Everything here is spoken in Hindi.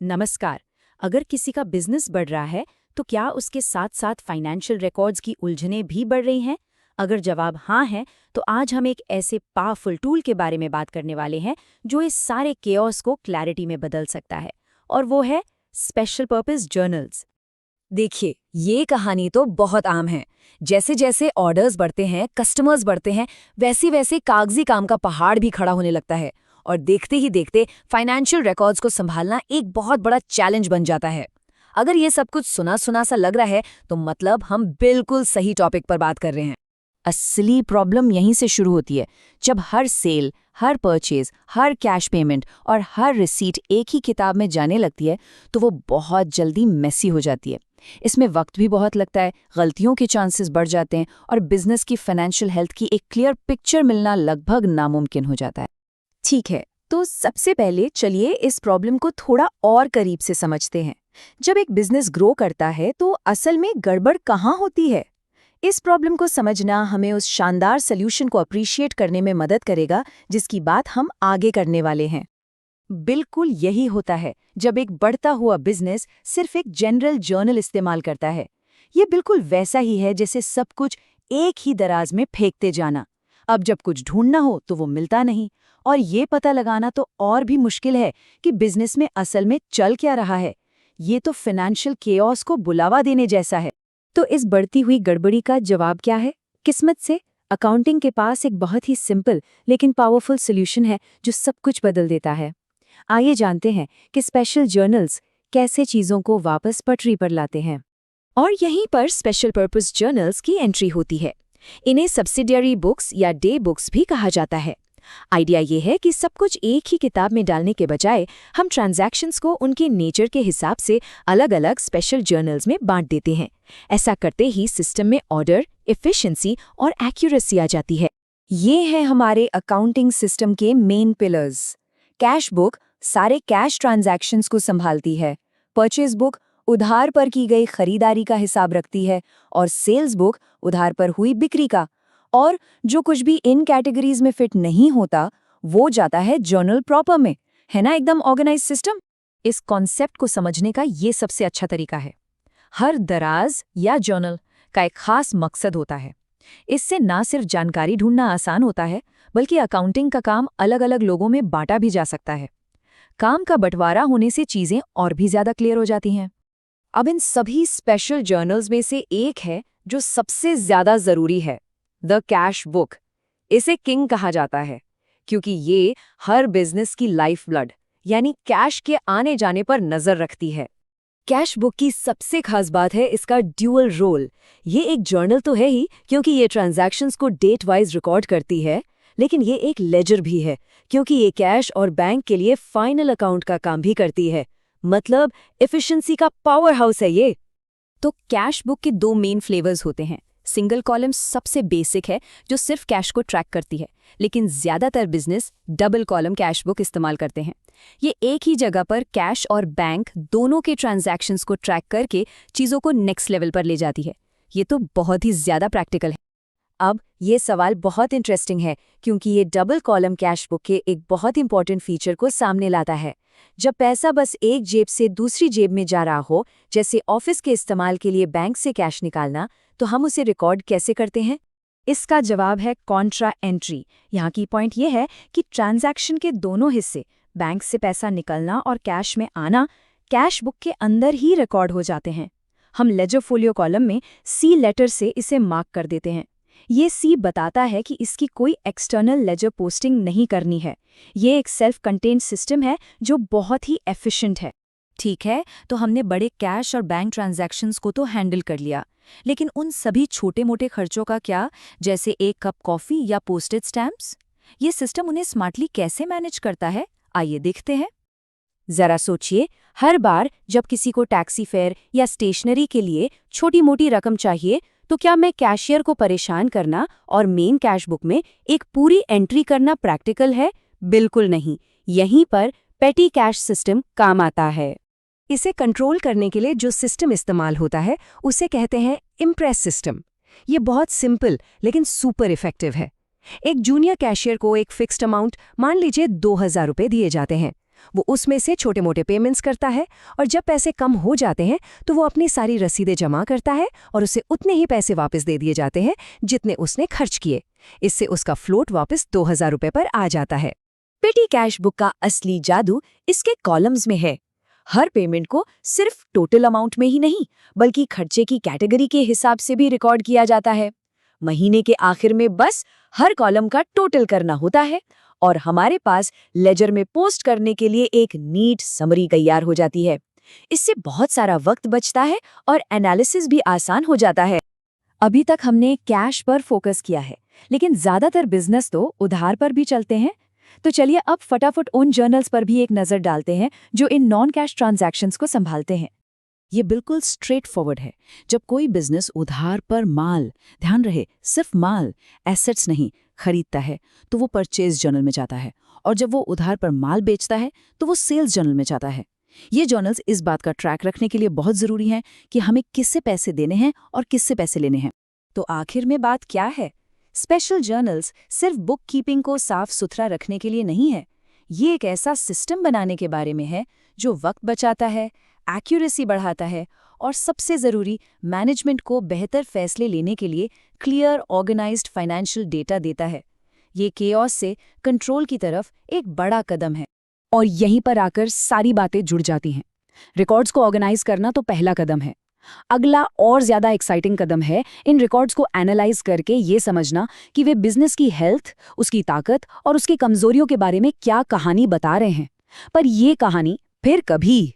नमस्कार। अगर किसी का बिजनेस बढ़ रहा है तो क्या उसके साथ साथ फाइनेंशियल रिकॉर्ड्स की उलझनें भी बढ़ रही हैं? अगर जवाब हाँ है तो आज हम एक ऐसे पावरफुल टूल के बारे में बात करने वाले हैं जो इस सारे केओस को क्लैरिटी में बदल सकता है, और वो है स्पेशल पर्पस जर्नल्स। देखिए, ये कहानी तो बहुत आम है। जैसे जैसे ऑर्डर्स बढ़ते हैं, कस्टमर्स बढ़ते हैं, वैसे वैसे कागजी काम का पहाड़ भी खड़ा होने लगता है और देखते ही देखते फाइनेंशियल रिकॉर्ड्स को संभालना एक बहुत बड़ा चैलेंज बन जाता है। अगर ये सब कुछ सुना सुना सा लग रहा है तो मतलब हम बिल्कुल सही टॉपिक पर बात कर रहे हैं। असली प्रॉब्लम यहीं से शुरू होती है, जब हर सेल, हर परचेज, हर कैश पेमेंट और हर रिसीट एक ही किताब में जाने लगती है तो वो बहुत जल्दी मेसी हो जाती है। इसमें वक्त भी बहुत लगता है, गलतियों के चांसेस बढ़ जाते हैं और बिजनेस की फाइनेंशियल हेल्थ की एक क्लियर पिक्चर मिलना लगभग नामुमकिन हो जाता है। ठीक है, तो सबसे पहले चलिए इस प्रॉब्लम को थोड़ा और करीब से समझते हैं। जब एक बिजनेस ग्रो करता है तो असल में गड़बड़ कहाँ होती है? इस प्रॉब्लम को समझना हमें उस शानदार सॉल्यूशन को अप्रिशिएट करने में मदद करेगा जिसकी बात हम आगे करने वाले हैं। बिल्कुल यही होता है जब एक बढ़ता हुआ बिजनेस सिर्फ एक जनरल जर्नल इस्तेमाल करता है। ये बिल्कुल वैसा ही है जैसे सब कुछ एक ही दराज में फेंकते जाना। अब जब कुछ ढूंढना हो तो वो मिलता नहीं, और ये पता लगाना तो और भी मुश्किल है कि बिजनेस में असल में चल क्या रहा है। ये तो फाइनेंशियल केओस को बुलावा देने जैसा है। तो इस बढ़ती हुई गड़बड़ी का जवाब क्या है? किस्मत से अकाउंटिंग के पास एक बहुत ही सिंपल लेकिन पावरफुल सॉल्यूशन है जो सब कुछ बदल देता है। आइए जानते हैं कि स्पेशल जर्नल्स कैसे चीज़ों को वापस पटरी पर लाते हैं। और यहीं पर स्पेशल पर्पस जर्नल्स की एंट्री होती है। इन्हें सब्सिडियरी बुक्स या डे बुक्स भी कहा जाता है। आइडिया ये है कि सब कुछ एक ही किताब में डालने के बजाय हम ट्रांजैक्शंस को उनके नेचर के हिसाब से अलग अलग स्पेशल जर्नल्स में बांट देते हैं। ऐसा करते ही सिस्टम में ऑर्डर, एफिशिएंसी और एक्यूरेसी आ जाती है। ये हैं हमारे अकाउंटिंग सिस्टम के मेन पिलर्स। कैश बुक सारे कैश ट्रांजैक्शंस को संभालती है। परचेज बुक उधार पर की गई खरीदारी का हिसाब रखती है, और सेल्स बुक उधार पर हुई बिक्री का। और जो कुछ भी इन कैटेगरीज में फिट नहीं होता वो जाता है जर्नल प्रॉपर में। है ना एकदम ऑर्गेनाइज सिस्टम? इस कॉन्सेप्ट को समझने का ये सबसे अच्छा तरीका है। हर दराज या जर्नल का एक खास मकसद होता है। इससे ना सिर्फ जानकारी ढूंढना आसान होता है बल्कि अकाउंटिंग का काम अलग अलग लोगों में बांटा भी जा सकता है। काम का बंटवारा होने से चीजें और भी ज्यादा क्लियर हो जाती हैं। अब इन सभी स्पेशल जर्नल्स में से एक है जो सबसे ज्यादा जरूरी है, द कैश बुक। इसे किंग कहा जाता है क्योंकि ये हर बिजनेस की लाइफ ब्लड यानी कैश के आने जाने पर नजर रखती है। कैश बुक की सबसे खास बात है इसका ड्यूअल रोल। ये एक जर्नल तो है ही क्योंकि ये ट्रांजैक्शंस को डेट वाइज रिकॉर्ड करती है, लेकिन ये एक लेजर भी है क्योंकि ये कैश और बैंक के लिए फाइनल अकाउंट का काम भी करती है। मतलब एफिशिएंसी का पावर हाउस है ये। तो कैश बुक के दो मेन फ्लेवर्स होते हैं। सिंगल कॉलम सबसे बेसिक है जो सिर्फ कैश को ट्रैक करती है, लेकिन ज्यादातर business double column cash book इस्तेमाल करते हैं। ये एक ही जगह पर कैश और बैंक दोनों के ट्रांजैक्शंस को ट्रैक करके चीजों को नेक्स्ट लेवल पर ले जाती है। ये तो बहुत ही ज्यादा प्रैक्टिकल है। अब ये सवाल बहुत इंटरेस्टिंग है क्योंकि ये डबल कॉलम कैश बुक के एक बहुत इंपॉर्टेंट फीचर को सामने लाता है। जब पैसा बस एक जेब से दूसरी जेब में जा रहा हो, जैसे ऑफिस के इस्तेमाल के लिए बैंक से कैश निकालना, तो हम उसे रिकॉर्ड कैसे करते हैं? इसका जवाब है कॉन्ट्रा एंट्री। यहाँ की पॉइंट ये है कि ट्रांजैक्शन के दोनों हिस्से, बैंक से पैसा निकलना और कैश में आना, कैश बुक के अंदर ही रिकॉर्ड हो जाते हैं। हम लेजर फोलियो कॉलम में सी लेटर से इसे मार्क कर देते हैं। ये सी बताता है कि इसकी कोई एक्सटर्नल लेजर पोस्टिंग नहीं करनी है। ये एक सेल्फ कंटेन्ड सिस्टम है जो बहुत ही एफिशिएंट है। ठीक है, तो हमने बड़े कैश और बैंक ट्रांजैक्शंस को तो हैंडल कर लिया, लेकिन उन सभी छोटे मोटे खर्चों का क्या, जैसे एक कप कॉफी या पोस्टेड स्टैम्प्स? ये सिस्टम उन्हें स्मार्टली कैसे मैनेज करता है? आइए देखते हैं। जरा सोचिए, हर बार जब किसी को टैक्सी फेयर या स्टेशनरी के लिए छोटी मोटी रकम चाहिए तो क्या मैं कैशियर को परेशान करना और मेन कैश बुक में एक पूरी एंट्री करना प्रैक्टिकल है? बिल्कुल नहीं। यहीं पर पेटी कैश सिस्टम काम आता है। इसे कंट्रोल करने के लिए जो सिस्टम इस्तेमाल होता है उसे कहते हैं इम्प्रेस सिस्टम। ये बहुत सिंपल लेकिन सुपर इफेक्टिव है। एक जूनियर कैशियर को एक फिक्स्ड अमाउंट, मान लीजिए 2000 रुपये दिए जाते हैं। वो उसमें से छोटे मोटे पेमेंट्स करता है और जब पैसे कम हो जाते हैं तो वो अपनी सारी रसीदें जमा करता है और उसे उतने ही पैसे वापस दे दिए जाते हैं जितने उसने खर्च किए। इससे उसका फ्लोट वापस 2000 रुपए पर आ जाता है। पेटी कैश बुक का असली जादू इसके कॉलम्स में है। हर पेमेंट को सिर्फ टोटल अमाउंट में ही नहीं बल्कि खर्चे की कैटेगरी के हिसाब से भी रिकॉर्ड किया जाता है। महीने के आखिर में बस हर कॉलम का टोटल करना होता है और हमारे पास लेजर में पोस्ट करने के लिए एक नीट समरी तैयार हो जाती है। इससे बहुत सारा वक्त बचता है और एनालिसिस भी आसान हो जाता है। अभी तक हमने कैश पर फोकस किया है, लेकिन ज्यादातर बिजनेस तो उधार पर भी चलते हैं। तो चलिए अब फटाफट उन जर्नल्स पर भी एक नजर डालते हैं जो इन नॉन कैश ट्रांजैक्शंस को संभालते हैं। ये बिल्कुल स्ट्रेट फॉरवर्ड है। जब कोई बिजनेस उधार पर माल, ध्यान रहे सिर्फ माल, एसेट्स नहीं, खरीदता है तो वो परचेज जर्नल में जाता है, और जब वो उधार पर माल बेचता है तो वो सेल्स जर्नल में जाता है। ये जर्नल्स इस बात का ट्रैक रखने के लिए बहुत जरूरी हैं कि हमें किससे पैसे देने हैं और किससे पैसे लेने हैं। तो आखिर में बात क्या है? स्पेशल जर्नल्स सिर्फ बुक कीपिंग को साफ सुथरा रखने के लिए नहीं है। ये एक ऐसा सिस्टम बनाने के बारे में है जो वक्त बचाता है, एक्यूरेसी बढ़ाता है और सबसे ज़रूरी मैनेजमेंट को बेहतर फैसले लेने के लिए क्लियर ऑर्गेनाइज्ड फाइनेंशियल डेटा देता है। ये केओस से कंट्रोल की तरफ एक बड़ा कदम है। और यहीं पर आकर सारी बातें जुड़ जाती हैं। रिकॉर्ड्स को ऑर्गेनाइज करना तो पहला कदम है। अगला और ज़्यादा एक्साइटिंग कदम है इन रिकॉर्ड्स को एनालाइज करके ये समझना कि वे बिजनेस की हेल्थ, उसकी ताकत और उसकी कमजोरियों के बारे में क्या कहानी बता रहे हैं। पर ये कहानी फिर कभी